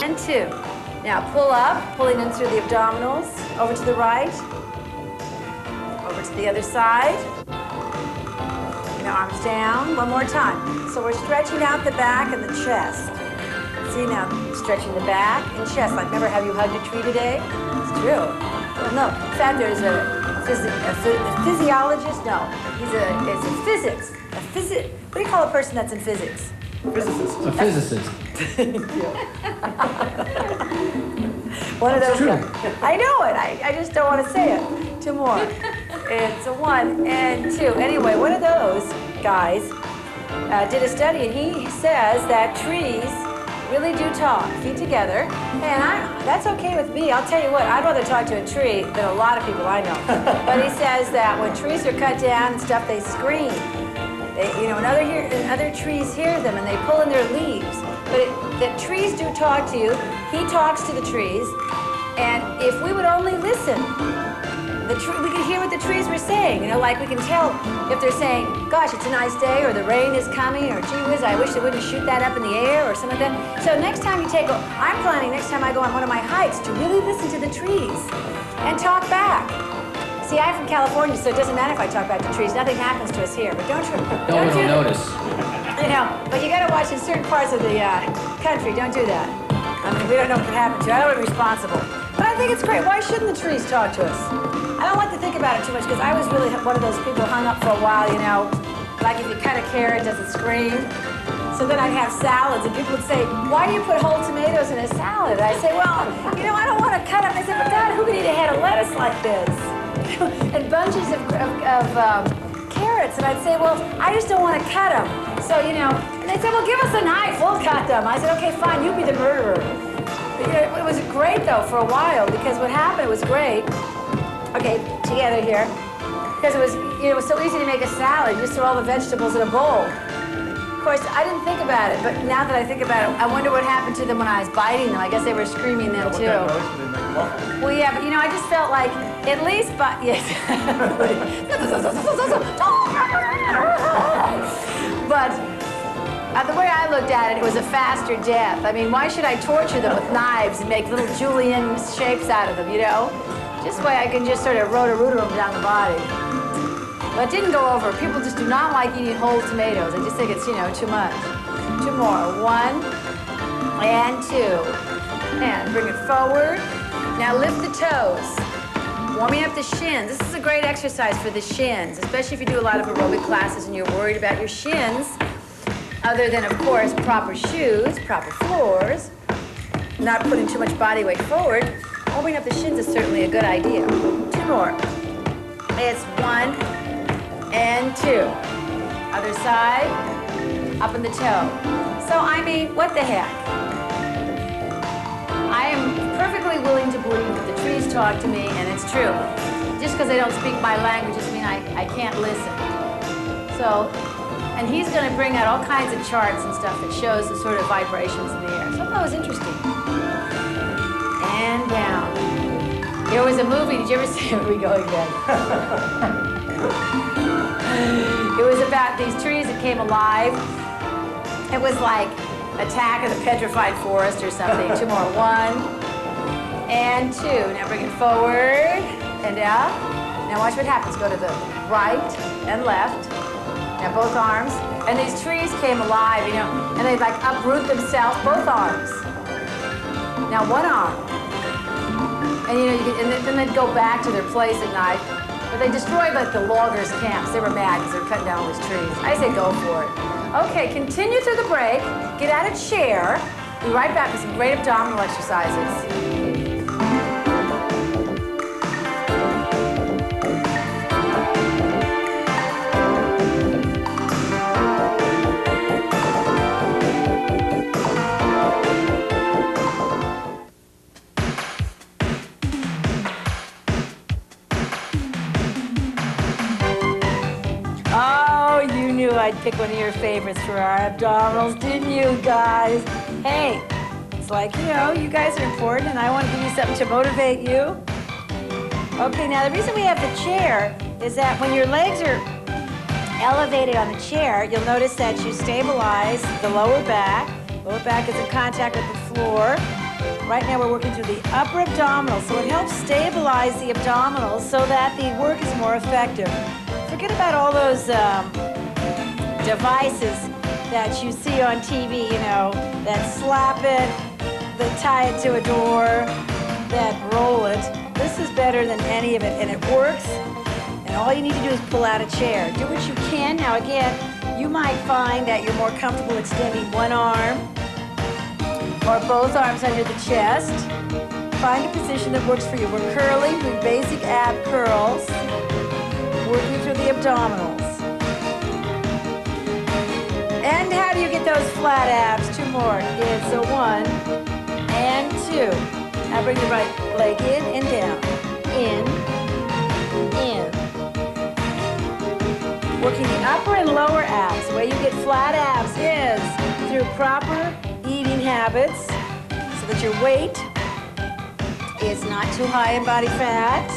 and 2. Now pull up, pulling in through the abdominals, over to the right, over to the other side. Now arms down, one more time. So we're stretching out the back and the chest. See now, stretching the back and chest. Like, remember how you hugged a tree today? It's true. Well, no, in fact, there's a physiologist. No, he's a physics. What do you call a person that's in physics? Physicist. A physicist. One of those guys. I know it. I just don't want to say it. 2 more. It's a 1 and 2. Anyway, one of those guys did a study, and he says that trees really do talk. Feet together. And that's okay with me. I'll tell you what, I'd rather talk to a tree than a lot of people I know. But he says that when trees are cut down and stuff, they scream. And other trees hear them and they pull in their leaves. But the trees do talk to you. He talks to the trees. And if we would only listen, we could hear what the trees were saying. Like we can tell if they're saying, gosh, it's a nice day, or the rain is coming, or gee whiz, I wish they wouldn't shoot that up in the air, or something like that. So next time I'm planning next time I go on one of my hikes to really listen to the trees and talk back. See, I'm from California, so it doesn't matter if I talk back to trees. Nothing happens to us here. But don't you notice. But you got to watch in certain parts of the country. Don't do that. I mean, we don't know what could happen to you. I don't want to be responsible. But I think it's great. Why shouldn't the trees talk to us? I don't like to think about it too much because I was really one of those people hung up for a while, like if you cut a carrot, does it scream? So then I'd have salads, and people would say, why do you put whole tomatoes in a salad? And I'd say, well, I don't want to cut them. They said, but God, who could eat a head of lettuce like this? And bunches of carrots. And I'd say, well, I just don't want to cut them. So, and they said, well, give us a knife, we'll cut them. I said, okay, fine, you be the murderer. But, it was great, though, for a while, because what happened, it was great. Okay, together here. Because it was so easy to make a salad. You just throw all the vegetables in a bowl. Of course, I didn't think about it, but now that I think about it, I wonder what happened to them when I was biting them. I guess they were screaming then, too. Well, yeah, but, I just felt like, at least, yes. But the way I looked at it, it was a faster death. I mean, why should I torture them with knives and make little julienne shapes out of them, Just way I can just sort of roto-rooter them down the body. But it didn't go over. People just do not like eating whole tomatoes. They just think it's, too much. 2 more. 1 and 2. And bring it forward. Now lift the toes. Warming up the shins. This is a great exercise for the shins, especially if you do a lot of aerobic classes and you're worried about your shins. Other than, of course, proper shoes, proper floors, not putting too much body weight forward. Warming up the shins is certainly a good idea. 2 more. It's 1 and 2. Other side, up in the toe. So, I mean, what the heck? I am perfectly willing to believe that the trees talk to me, and it's true. Just because they don't speak my language doesn't mean I can't listen. So, and he's going to bring out all kinds of charts and stuff that shows the sort of vibrations in the air. So I thought it was interesting. And down. There was a movie, did you ever see it? Where are we going again? It was about these trees that came alive. It was like Attack of the Petrified Forest or something. 2 more. 1 and 2. Now bring it forward and out. Now watch what happens. Go to the right and left. Now both arms. And these trees came alive, and they'd like uproot themselves, both arms. Now one arm. And then they'd go back to their place at night. But they destroyed like the loggers' camps. They were mad because they were cutting down all these trees. I say go for it. Okay, continue through the break. Get out of chair. Be right back with some great abdominal exercises. I'd pick one of your favorites for our abdominals, didn't you guys? Hey, it's like, you guys are important and I want to give you something to motivate you. Okay, now the reason we have the chair is that when your legs are elevated on the chair, you'll notice that you stabilize the lower back. Lower back is in contact with the floor. Right now we're working through the upper abdominals, so it helps stabilize the abdominals so that the work is more effective. Forget about all those devices that you see on TV, you know, that slap it, that tie it to a door, that roll it. This is better than any of it, and it works, and all you need to do is pull out a chair. Do what you can. Now again, you might find that you're more comfortable extending one arm or both arms under the chest. Find a position that works for you. We're curling, doing basic ab curls, working through the abdominals. And how do you get those flat abs? Two more. It's a 1 and 2. Now bring the right leg in and down. In. Working the upper and lower abs. The way you get flat abs is through proper eating habits so that your weight is not too high in body fat.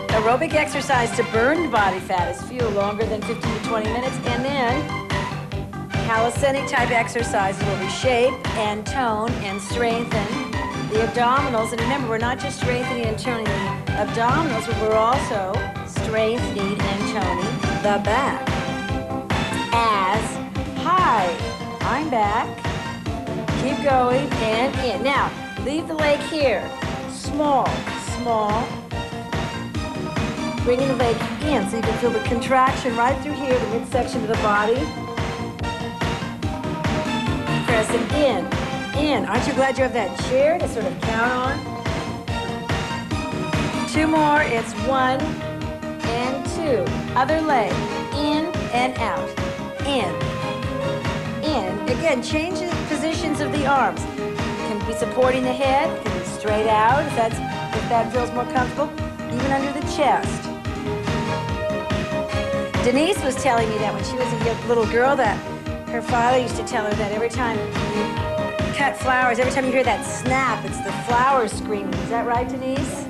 Aerobic exercise to burn body fat is fuel longer than 15 to 20 minutes. And then calisthenic type exercises will reshape and tone and strengthen the abdominals. And remember, we're not just strengthening and toning the abdominals, but we're also strengthening and toning the back. As high. I'm back. Keep going and in. Now, leave the leg here. Small. Bringing the leg in so you can feel the contraction right through here, the midsection of the body. Pressing in. Aren't you glad you have that chair to sort of count on? 2 more. It's 1 and 2. Other leg. In and out. In. Again, change the positions of the arms. You can be supporting the head, you can be straight out if that feels more comfortable, even under the chest. Denise was telling me that when she was a little girl that her father used to tell her that every time you cut flowers, every time you hear that snap, it's the flowers screaming. Is that right, Denise?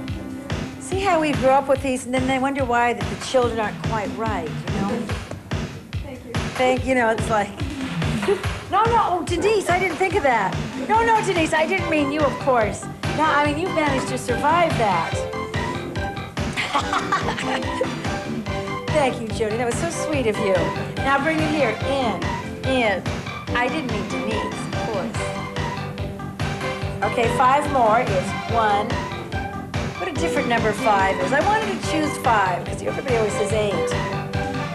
See how we grew up with these, and then they wonder why the children aren't quite right, you know? Thank you. You know, it's like... No, oh, Denise, I didn't think of that. No, Denise, I didn't mean you, of course. No, I mean, you managed to survive that. Thank you, Jody. That was so sweet of you. Now bring it here. In. I didn't mean Denise, of course. Okay, 5 more is 1. What a different number 5 is. I wanted to choose 5 because everybody always says 8.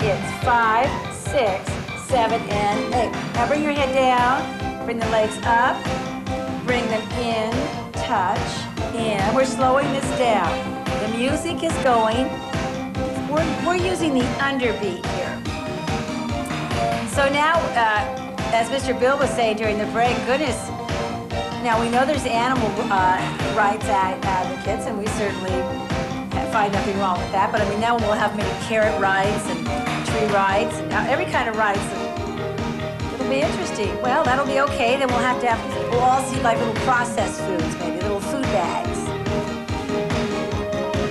It's 5, 6, 7, and 8. Now bring your head down, bring the legs up, bring them in, touch, in. We're slowing this down. The music is going. We're using the underbeat here. So now, as Mr. Bill was saying during the break, goodness, now we know there's animal rights advocates, and we certainly find nothing wrong with that, but I mean, now we'll have maybe carrot rights and tree rights, and every kind of rights. It'll be interesting. Well, that'll be okay. Then we'll all see like little processed foods, maybe little food bags.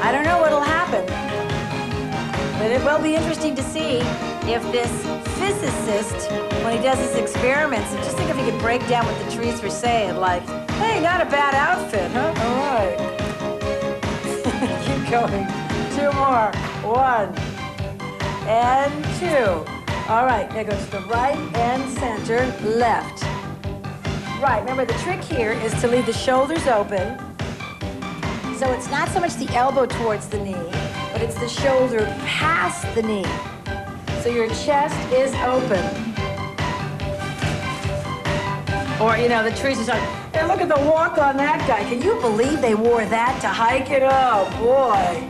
I don't know what'll happen, but it will be interesting to see if this physicist, when he does his experiments, and just think if he could break down what the trees were saying, like, hey, not a bad outfit, huh? All right. Keep going. 2 more. 1 and 2. All right, now go to the right and center, left. Right, remember the trick here is to leave the shoulders open. So it's not so much the elbow towards the knee, but it's the shoulder past the knee. So your chest is open. Or, you know, the trees are like, hey, look at the walk on that guy. Can you believe they wore that to hike it? Oh, boy.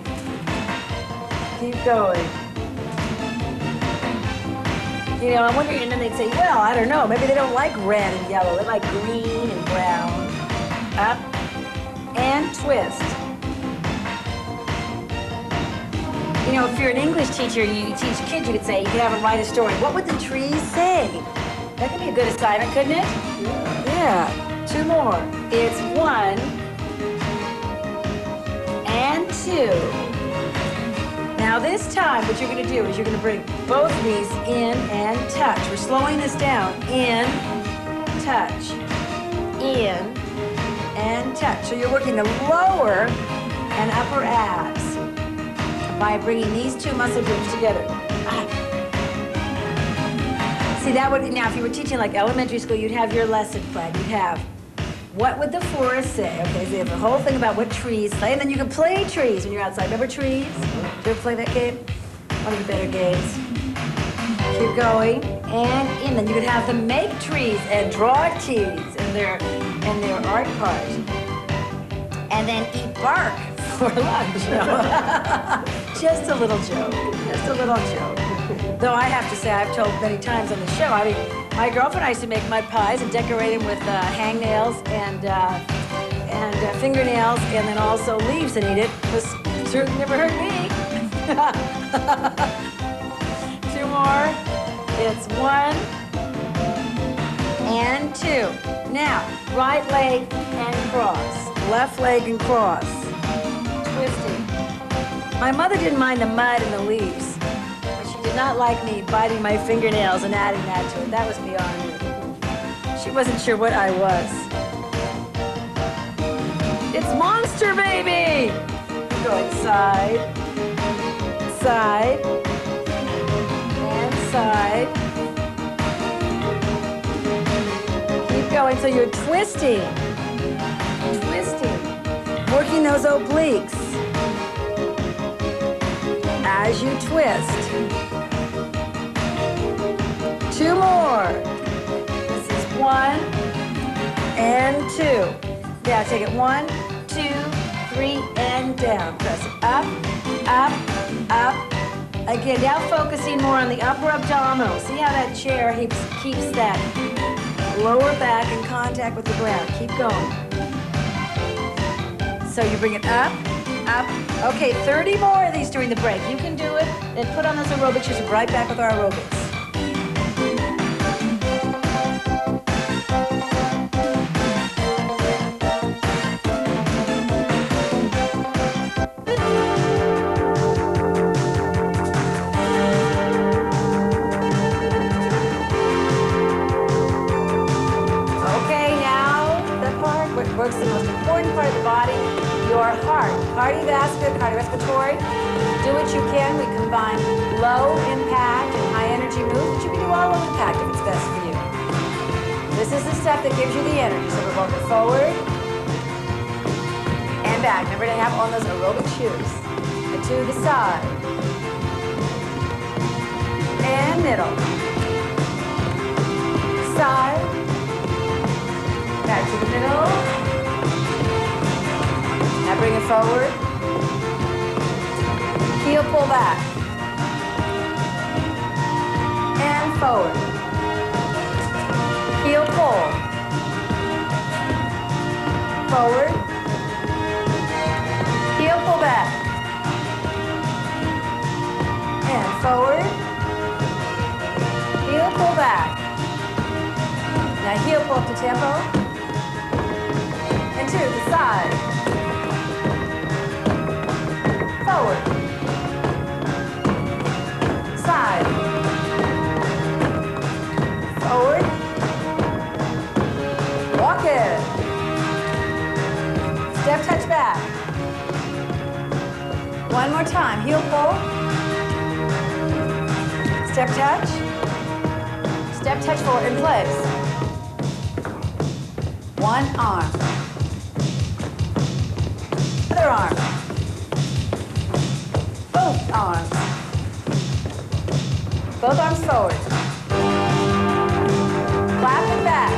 Keep going. You know, I'm wondering, and then they'd say, well, I don't know, maybe they don't like red and yellow. They like green and brown. Up and twist. You know, if you're an English teacher, you teach kids, you could say, you could have them write a story. What would the trees say? That could be a good assignment, couldn't it? Yeah. 2 more. It's 1 and 2. Now this time, what you're going to do is you're going to bring both knees in and touch. We're slowing this down. In, touch. In, and touch. So you're working the lower and upper abs by bringing these two muscle groups together. See, that would, now if you were teaching like elementary school, you'd have your lesson plan. You'd have, what would the forest say? Okay, so you have the whole thing about what trees play, and then you can play trees when you're outside. Remember trees? Did you ever play that game? One of the better games. Keep going, and then you could have them make trees and draw trees in their art part. And then eat bark for lunch. Just a little joke. Just a little joke. Though I have to say, I've told many times on the show, I mean, my girlfriend and I used to make mud pies and decorate them with hangnails and fingernails, and then also leaves and eat it. This certainly never hurt me. 2 more. It's 1 and 2. Now, right leg and cross. Left leg and cross. Twisting. My mother didn't mind the mud and the leaves, but she did not like me biting my fingernails and adding that to it. That was beyond me. She wasn't sure what I was. It's Monster Baby! Going side, side, and side. Keep going so you're twisting. Twisting. Working those obliques as you twist. 2 more. This is 1 and 2. Now take it 1, 2, 3, and down. Press it up, up, up. Again, now focusing more on the upper abdominal. See how that chair keeps that lower back in contact with the ground. Keep going. So you bring it up, up. Okay, 30 more of these during the break. You can do it. Then put on those aerobic shoes. Right back with our aerobics. Works the most important part of the body, your heart. Cardiorespiratory. Do what you can. We combine low impact and high energy moves, but you can do all low impact if it's best for you. This is the stuff that gives you the energy. So we're going forward and back. Remember to have on those aerobic shoes. And to the side. And middle. Side. Back to the middle. Now bring it forward. Heel pull back. And forward. Heel pull. Forward. Heel pull back. And forward. Heel pull back. Now heel pull up to tempo. And to the side. Forward. Side. Forward. Walk it. Step touch back. One more time. Heel pull. Step touch. Step touch forward in place. One arm. Other arm. Both arms. Both arms forward. Clap it back.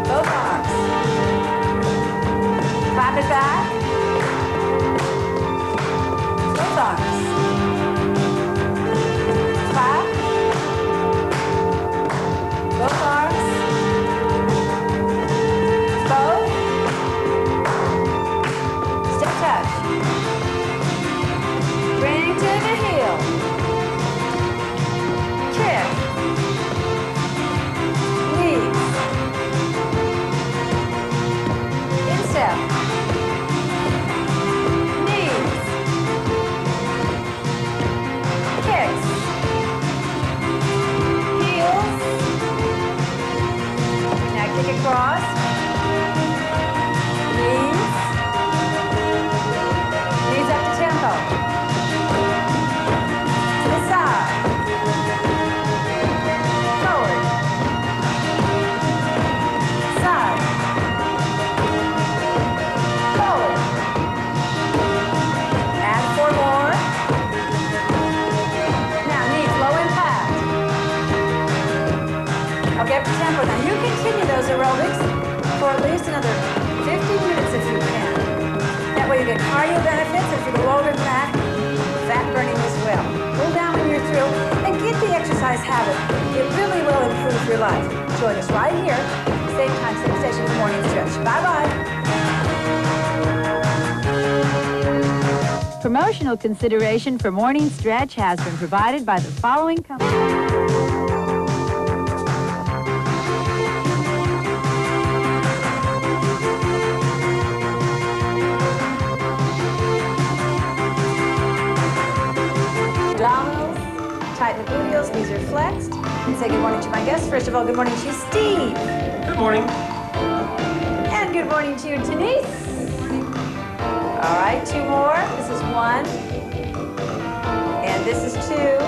Both arms. Clap it back. Both arms. Clap. Both arms. Both. Step touch. Bring to the heel. Kick across. Knees. Knees up to tempo. To the side. Forward. Side. Forward. And 4 more. Now, knees low impact. Okay, up to tempo. Now, you continue those aerobics for at least another 50 minutes if you can. That way you get cardio benefits, and if you go longer than that, fat burning as well. Cool down when you're through, and get the exercise habit. It really will improve your life. Join us right here, same time, same station for morning stretch. Bye-bye. Promotional consideration for morning stretch has been provided by the following company. Abdominals, tighten the gluteals, knees are flexed. And say good morning to my guests. First of all, good morning to Steve. Good morning. And good morning to you, Denise. All right, 2 more. This is 1. And this is 2.